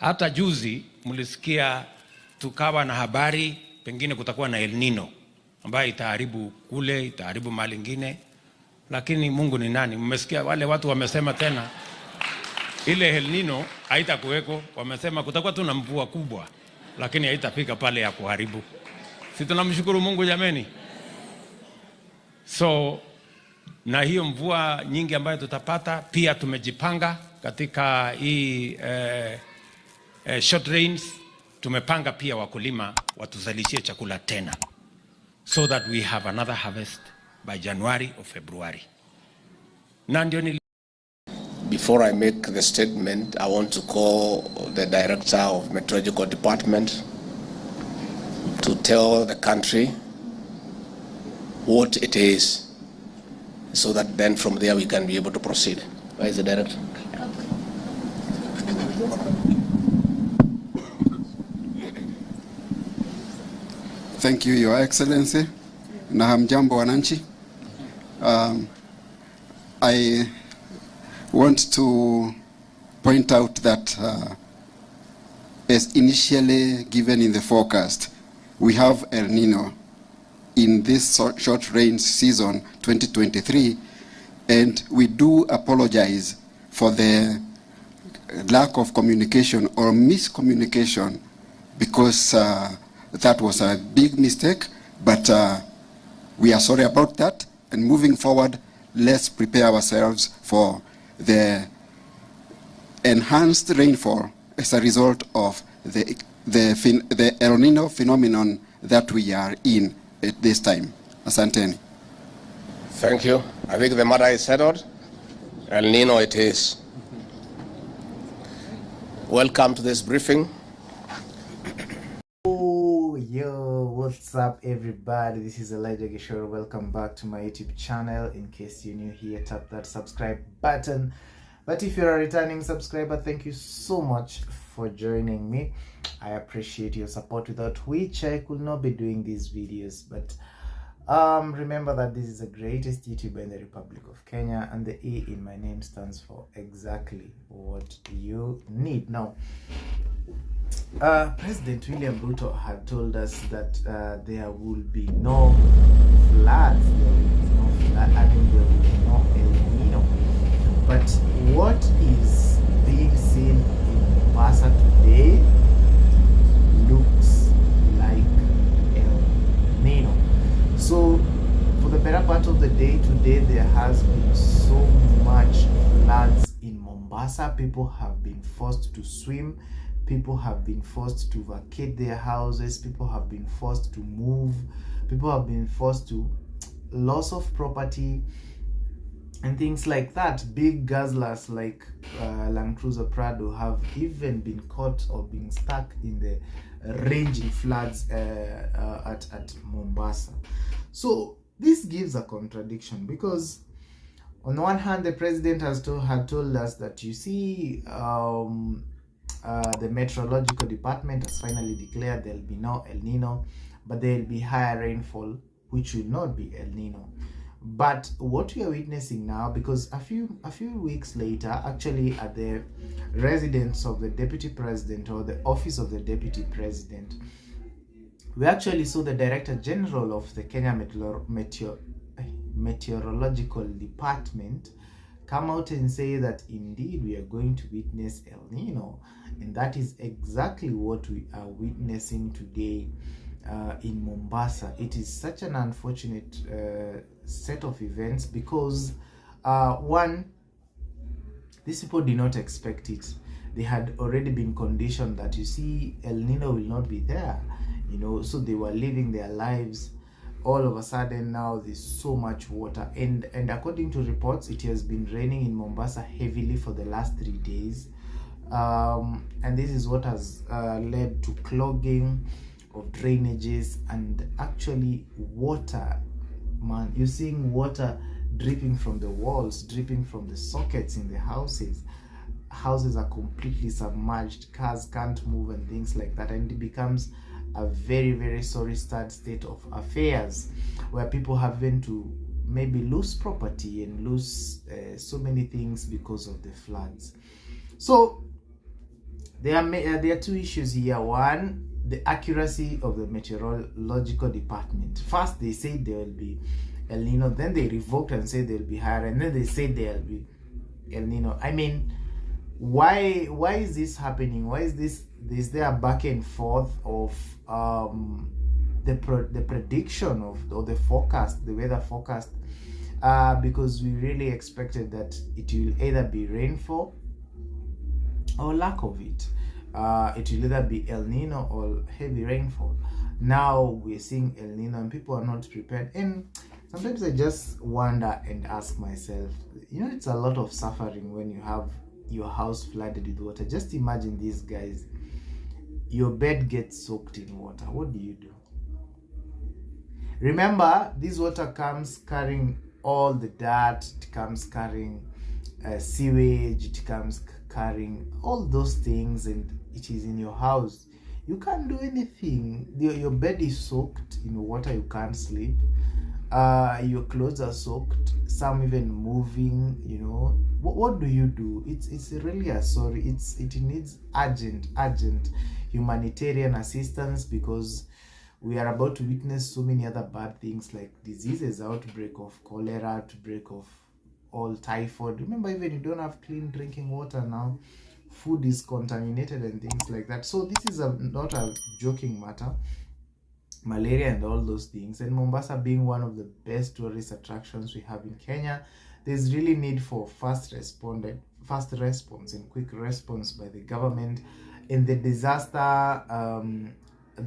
Hata juzi mlisikia tukawa na habari pengine kutakuwa na El Nino ambayo itaharibu kule, itaharibu mali ingine. Lakini Mungu ni nani? Mmesikia wale watu wamesema tena ile El Nino haitakuweko. Wamesema kutakuwa tu na mvua kubwa lakini haitafika pale ya kuharibu. Si tunamshukuru Mungu jameni? So na hiyo mvua nyingi ambayo tutapata, pia tumejipanga katika hii short rains. Tumepanga pia wakulima watuzalishie chakula tena, so that we have another harvest by January or February. Before I make the statement, I want to call the Director of Meteorological Department to tell the country what it is, so that then from there we can be able to proceed. Where is the Director? Thank you, Your Excellency. Na hamjambo wananchi. I want to point out that as initially given in the forecast, we have El Nino in this short rain season 2023, and we do apologize for the lack of communication or miscommunication, because that was a big mistake, but we are sorry about that. And moving forward, let's prepare ourselves for the enhanced rainfall as a result of the El Nino phenomenon that we are in at this time. Asanteni. Thank you. I think the matter is settled. El Nino it is. Welcome to this briefing. Yo, what's up everybody? This is Elijah Gishore. Welcome back to my YouTube channel. In case you're new here, tap that subscribe button. But if you're a returning subscriber, thank you so much for joining me. I appreciate your support, without which I could not be doing these videos. But remember that this is the greatest YouTuber in the Republic of Kenya, and the E in my name stands for exactly what you need. Now, President William Ruto had told us that there will be no floods, there will be no flood, there will be no El Nino. But what is being seen in Mombasa today looks like El Nino. So for the better part of the day today, there has been so much floods in Mombasa. People have been forced to swim. People have been forced to vacate their houses. People have been forced to move. People have been forced to loss of property and things like that. Big guzzlers like Land Cruiser Prado have even been caught or been stuck in the raging floods at Mombasa. So this gives a contradiction, because on the one hand, the president had told us that, you see, the meteorological department has finally declared there will be no El Nino, but there will be higher rainfall, which will not be El Nino. But what we are witnessing now, because a few weeks later, actually at the residence of the deputy president, or the office of the deputy president, we actually saw the Director General of the Kenya Meteorological Department come out and say that indeed we are going to witness El Nino. And that is exactly what we are witnessing today in Mombasa. It is such an unfortunate set of events, because one, these people did not expect it. They had already been conditioned that, you see, El Nino will not be there, you know, so they were living their lives. All of a sudden now there's so much water, and according to reports, it has been raining in Mombasa heavily for the last 3 days, and this is what has led to clogging of drainages, and actually water, man, you're seeing water dripping from the walls, dripping from the sockets in the houses. Houses are completely submerged, cars can't move and things like that, and it becomes a very, very sorry, sad state of affairs, where people having to maybe lose property and lose so many things because of the floods. So there are two issues here. One, the accuracy of the meteorological department. First, they say there will be El Nino, then they revoked and said there will be higher, and then they said there will be El Nino. I mean, why is this happening? Why is there a back and forth of the prediction or the forecast, the weather forecast? Because we really expected that it will either be rainfall or lack of it. It will either be El Nino or heavy rainfall. Now we're seeing El Nino and people are not prepared. And sometimes I just wonder and ask myself, it's a lot of suffering when you have your house flooded with water. Just imagine these guys, your bed gets soaked in water. What do you do? Remember, this water comes carrying all the dirt, it comes carrying sewage, it comes carrying all those things, and it is in your house. You can't do anything. Your bed is soaked in water, you can't sleep. Your clothes are soaked, some even moving. What do you do? It's really a sorry. It needs urgent humanitarian assistance, because we are about to witness so many other bad things like diseases, outbreak of cholera, outbreak of all typhoid. Remember, even you don't have clean drinking water now, food is contaminated and things like that. So this is not a joking matter. Malaria and all those things, and Mombasa being one of the best tourist attractions we have in Kenya, there's really need for fast response and quick response by the government. And the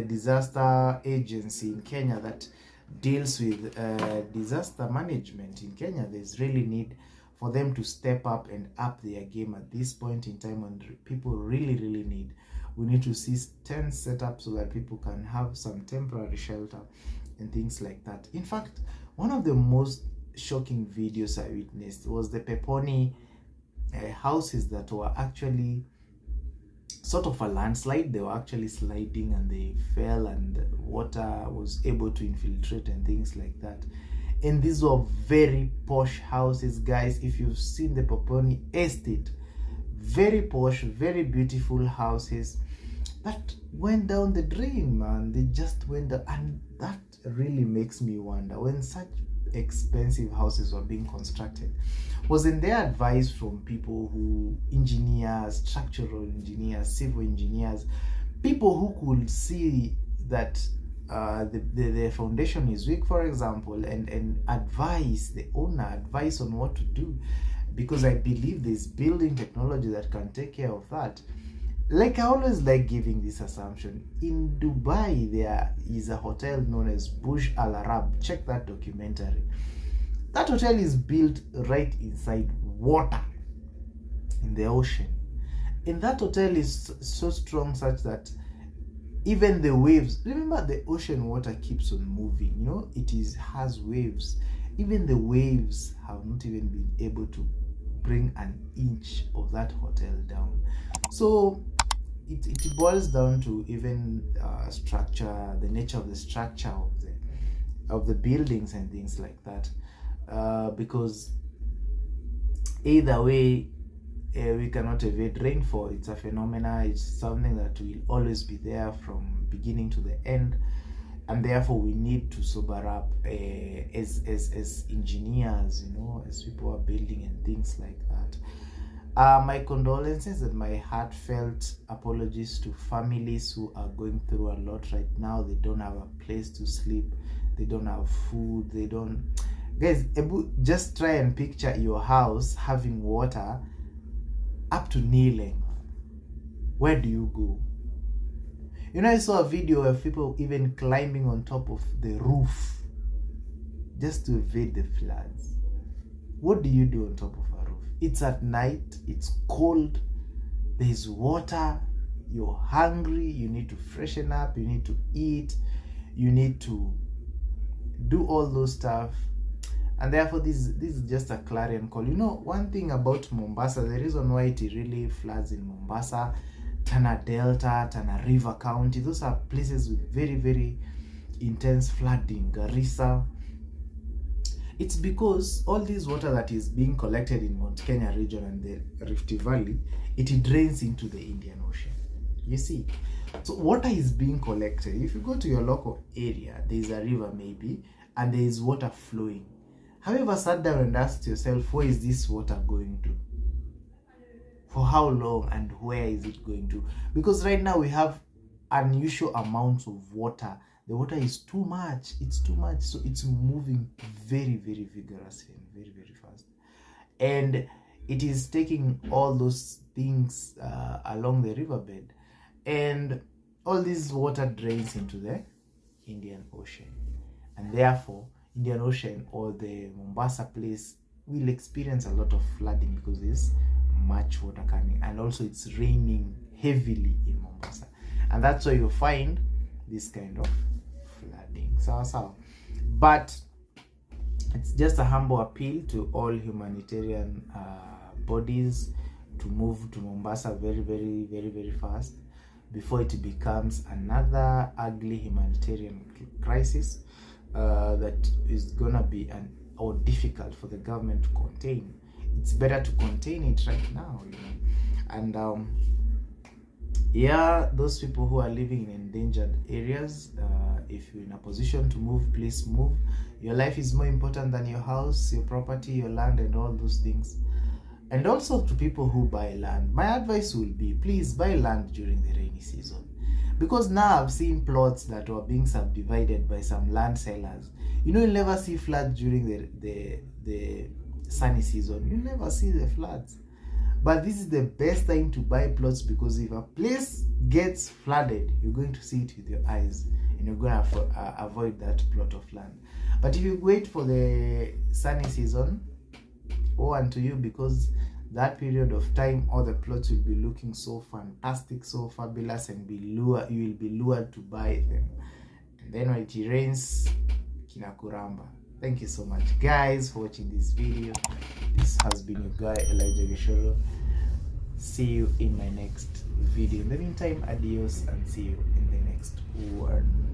disaster agency in Kenya that deals with disaster management in Kenya, there's really need for them to step up and up their game at this point in time, and people really need. We need to see tents set up so that people can have some temporary shelter and things like that. In fact, one of the most shocking videos I witnessed was the Peponi houses that were actually sort of a landslide. They were actually sliding and they fell, and water was able to infiltrate and things like that. And these were very posh houses, guys. If you've seen the Peponi estate, very posh, very beautiful houses that went down the drain, man. They just went down, and that really makes me wonder, when such expensive houses were being constructed, wasn't there advice from people who, engineers, structural engineers, civil engineers, people who could see that the foundation is weak, for example, and advise the owner, advice on what to do? Because I believe there's building technology that can take care of that. Like, I always like giving this assumption. In Dubai, there is a hotel known as Burj Al Arab. Check that documentary. That hotel is built right inside water, in the ocean. And that hotel is so strong such that even the waves, remember the ocean water keeps on moving, has waves. Even the waves have not even been able to bring an inch of that hotel down. So it boils down to even structure, the nature of the structure of the buildings and things like that, because either way, we cannot evade rainfall. It's a phenomenon. It's something that will always be there from beginning to the end, and therefore we need to sober up as engineers, as people are building and things like that. My condolences and my heartfelt apologies to families who are going through a lot right now. They don't have a place to sleep, they don't have food, they don't. Guys, just try and picture your house having water up to knee length. Where do you go? I saw a video of people even climbing on top of the roof just to evade the floods. What do you do on top of a roof? It's at night, it's cold, there's water, you're hungry, you need to freshen up, you need to eat, you need to do all those stuff. And therefore, this is just a clarion call. One thing about Mombasa, the reason why it really floods in Mombasa, Tana Delta, Tana River County, those are places with very, very intense flooding. Garissa, It's because all this water that is being collected in Mount Kenya region and the Rift Valley, it drains into the Indian Ocean. You see, so water is being collected. If you go to your local area, there is a river maybe, and there is water flowing. Have you ever sat down and asked yourself, where is this water going to? For how long and where is it going to? Because right now we have unusual amounts of water. The water is too much. It's too much. So it's moving very, very vigorously and very, very fast. And it is taking all those things along the riverbed. And all this water drains into the Indian Ocean. And therefore, Indian Ocean or the Mombasa place will experience a lot of flooding because there's much water coming. And also it's raining heavily in Mombasa. And that's why you find this kind of flooding. So. But it's just a humble appeal to all humanitarian bodies to move to Mombasa very, very, very, very fast before it becomes another ugly humanitarian crisis that is gonna be difficult for the government to contain. It's better to contain it right now, you know. And yeah, those people who are living in endangered areas, if you're in a position to move, please move. Your life is more important than your house, your property, your land, and all those things. And also to people who buy land, my advice will be, please buy land during the rainy season. Because now I've seen plots that were being subdivided by some land sellers. You know, you'll never see floods during the sunny season. You'll never see the floods. But this is the best time to buy plots, because if a place gets flooded, you're going to see it with your eyes and you're going to avoid that plot of land. But if you wait for the sunny season, woe unto you, because that period of time all the plots will be looking so fantastic, so fabulous, and you will be lured to buy them. And then when it rains, kinakuramba. Thank you so much, guys, for watching this video. This has been your guy Elijah Gishoro. See you in my next video. In the meantime, adios, and see you in the next one.